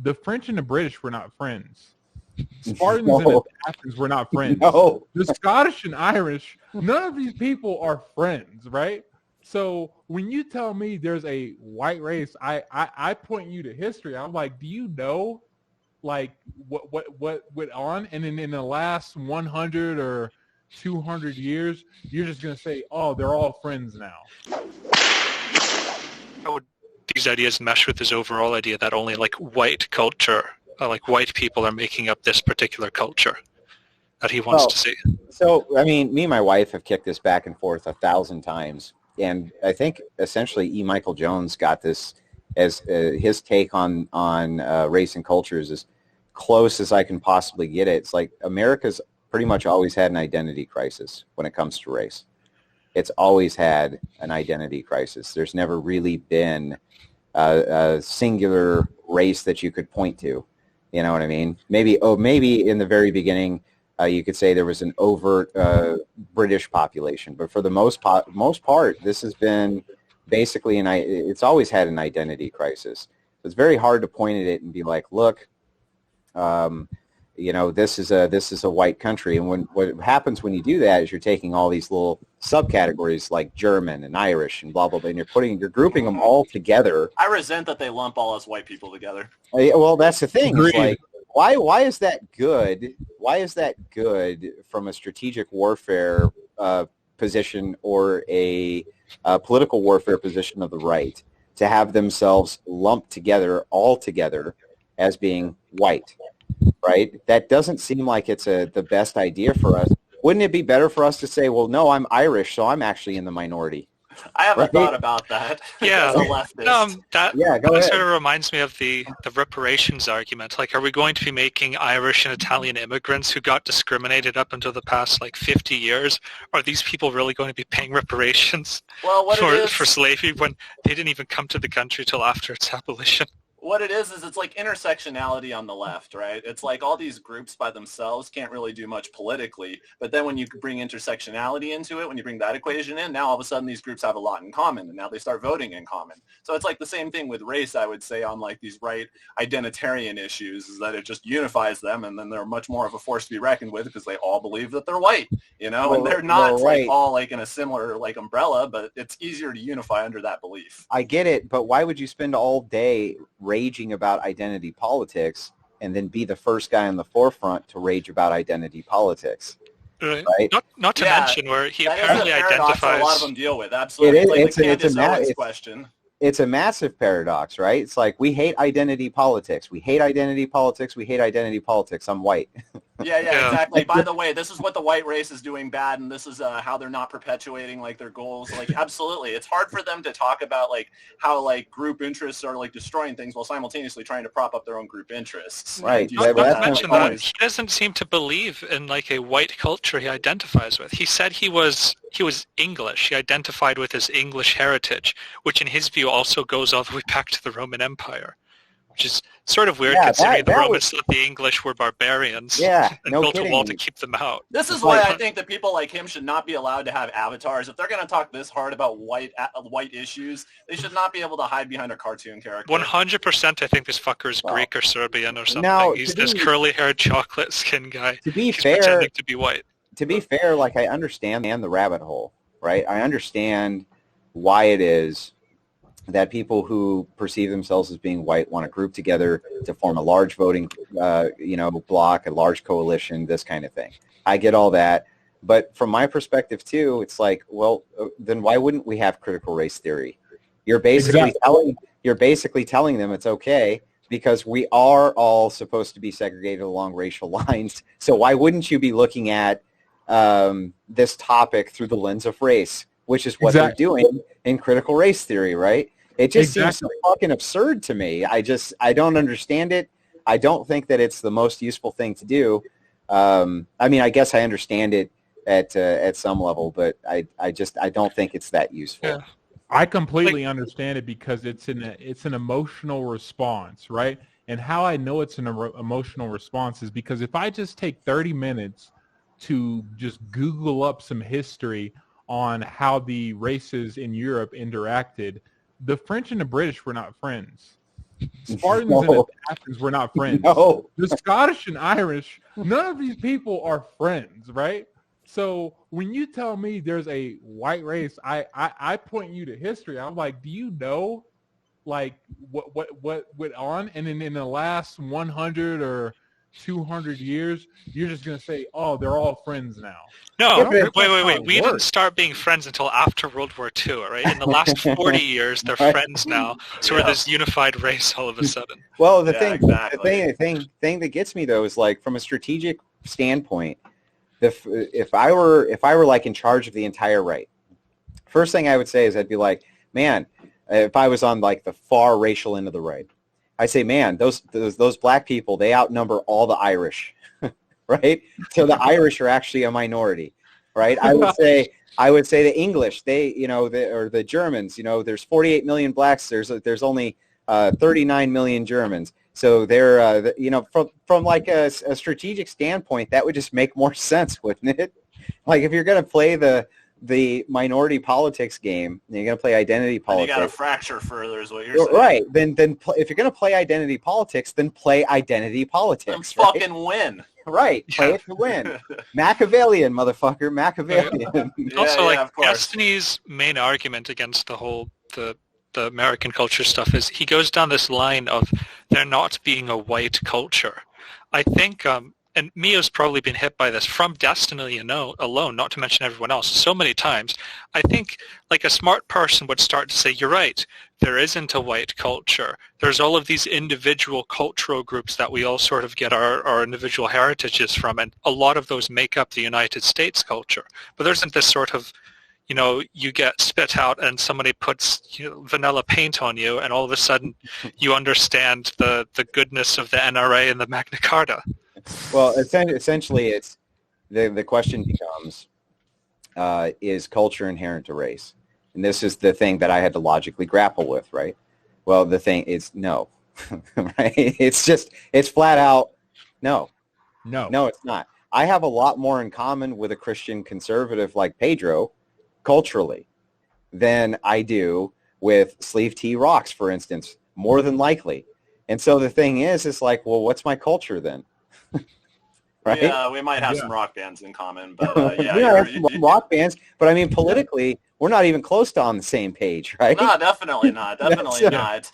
The French and the British were not friends. Spartans and No. the Athens were not friends. No. The Scottish and Irish, none of these people are friends, right? So when you tell me there's a white race, I point you to history. I'm like, do you know like what went on? And then in the last 100 or 200 years, you're just gonna say, oh, they're all friends now. How would these ideas mesh with his overall idea that only like white culture, like white people are making up this particular culture that he wants to see? So, I mean, me and my wife have kicked this back and forth 1,000 times. And I think essentially E. Michael Jones got this as his take on race and culture is as close as I can possibly get it. It's like America's pretty much always had an identity crisis when it comes to race. It's always had an identity crisis. There's never really been a singular race that you could point to. You know what I mean? Maybe in the very beginning, you could say there was an overt British population, but for the most part, this has been basically it's always had an identity crisis. It's very hard to point at it and be like, look, this is a white country, and what happens when you do that is you're taking all these little subcategories like German and Irish and blah blah blah, and you're grouping them all together. I resent that they lump all us white people together. Well, that's the thing. It's like, why is that good? Why is that good from a strategic warfare position or a political warfare position of the right to have themselves lumped together all together as being white? Right? That doesn't seem like it's the best idea for us. Wouldn't it be better for us to say, well, no, I'm Irish, so I'm actually in the minority? I haven't thought about that. Yeah, as a leftist. That sort of reminds me of the reparations argument. Like, are we going to be making Irish and Italian immigrants who got discriminated up until the past 50 years? Are these people really going to be paying reparations for slavery when they didn't even come to the country till after its abolition? What it is it's like intersectionality on the left, right? It's like all these groups by themselves can't really do much politically, but then when you bring intersectionality into it, when you bring that equation in, now all of a sudden these groups have a lot in common, and now they start voting in common. So it's like the same thing with race, I would say, on like these right identitarian issues, is that it just unifies them, and then they're much more of a force to be reckoned with because they all believe that they're white, and they're not all in a similar umbrella, but it's easier to unify under that belief. I get it, but why would you spend all day raging about identity politics and then be the first guy on the forefront to rage about identity politics? Right? Not to mention where he apparently identifies. A lot of them deal with absolutely. It's a question. It's a massive paradox, right? It's like, we hate identity politics. We hate identity politics. We hate identity politics. I'm white. Yeah, exactly. By the way, this is what the white race is doing bad, and this is how they're not perpetuating their goals. Absolutely, it's hard for them to talk about how group interests are destroying things while simultaneously trying to prop up their own group interests. Right. Not to mention that he doesn't seem to believe in a white culture he identifies with. He said he was English. He identified with his English heritage, which in his view also goes all the way back to the Roman Empire. Which is sort of weird considering the Romans thought the English were barbarians and built a wall to keep them out. This is why I think that people like him should not be allowed to have avatars. If they're going to talk this hard about white issues, they should not be able to hide behind a cartoon character. 100% I think this fucker is Greek or Serbian or something. Now, he's this curly-haired chocolate skin guy. He's pretending to be white. To be fair, I understand the rabbit hole, right? I understand why it is that people who perceive themselves as being white want to group together to form a large voting, block, a large coalition, this kind of thing. I get all that. But from my perspective, too, it's then why wouldn't we have critical race theory? You're basically telling them it's okay because we are all supposed to be segregated along racial lines. So why wouldn't you be looking at this topic through the lens of race, which is what they're doing in critical race theory, right? It just seems so fucking absurd to me. I don't understand it. I don't think that it's the most useful thing to do. I guess I understand it at some level, but I don't think it's that useful. Yeah. I completely understand it because it's an emotional response, right? And how I know it's an emotional response is because if I just take 30 minutes to just Google up some history on how the races in Europe interacted, the French and the British were not friends. Spartans and Athens were not friends. No. The Scottish and Irish, none of these people are friends, right? So when you tell me there's a white race, I point you to history. I'm like, do you know, like what went on? And then in the last 100 or 200 years, you're just gonna say, oh, they're all friends now. No, Yeah, wait. We didn't start being friends until after World War II, right? In the last 40 years, they're friends now. So we're this unified race all of a sudden. Well, the thing that gets me though is like from a strategic standpoint, if I were like in charge of the entire right, first thing I would say is I'd be like, man, if I was on like the far racial end of the right, I say, man, those black people, they outnumber all the Irish. Right? So the Irish are actually a minority, right? I would say the English, or the Germans, there's 48 million blacks. There's only 39 million Germans. So they're, from like a strategic standpoint, that would just make more sense, wouldn't it? Like if you're going to play the minority politics game, you're going to play identity politics. And you got to fracture further is what you're saying. Right. Then if you're going to play identity politics, then play identity politics. Then fucking win. Right. Play it to win. Machiavellian, motherfucker. Machiavellian. Also, Destiny's main argument against the American culture stuff is he goes down this line of there not being a white culture. I think, and Mio's probably been hit by this from Destiny alone, not to mention everyone else, so many times. I think like a smart person would start to say, you're right, there isn't a white culture. There's all of these individual cultural groups that we all sort of get our individual heritages from, and a lot of those make up the United States culture. But there isn't this sort of, you get spit out and somebody puts vanilla paint on you, and all of a sudden you understand the goodness of the NRA and the Magna Carta. Well, essentially, it's the question becomes, is culture inherent to race? And this is the thing that I had to logically grapple with, right? Well, the thing is no, right? It's flat out no. No, it's not. I have a lot more in common with a Christian conservative like Pedro culturally than I do with Sleeve T Rocks, for instance, more than likely. And so the thing is like, well, what's my culture then? Right? Yeah, we might have some rock bands in common, but rock bands. But I mean, politically, we're not even close to on the same page, right? No, definitely not. Definitely not.